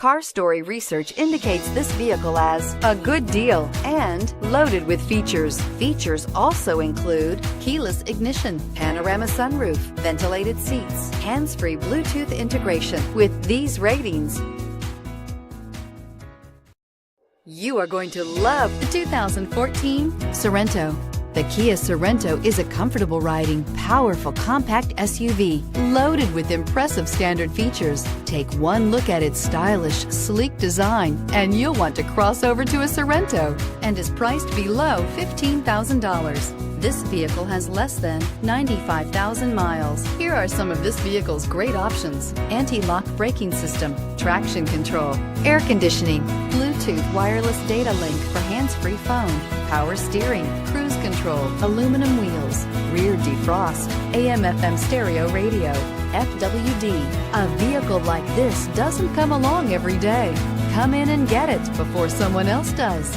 Car Story research indicates this vehicle as a good deal and loaded with features. Features also include keyless ignition, panorama sunroof, ventilated seats, hands-free Bluetooth integration. With these ratings, you are going to love the 2014 Sorento. The Kia Sorento is a comfortable riding, powerful compact SUV loaded with impressive standard features. Take one look at its stylish, sleek design and you'll want to cross over to a Sorento, and is priced below $15,000. This vehicle has less than 95,000 miles. Here are some of this vehicle's great options: anti-lock braking system, traction control, air conditioning, Bluetooth wireless data link for hands-free phone, power steering, cruise control, aluminum wheels, rear defrost, AM/FM stereo radio, FWD. A vehicle like this doesn't come along every day. Come in and get it before someone else does.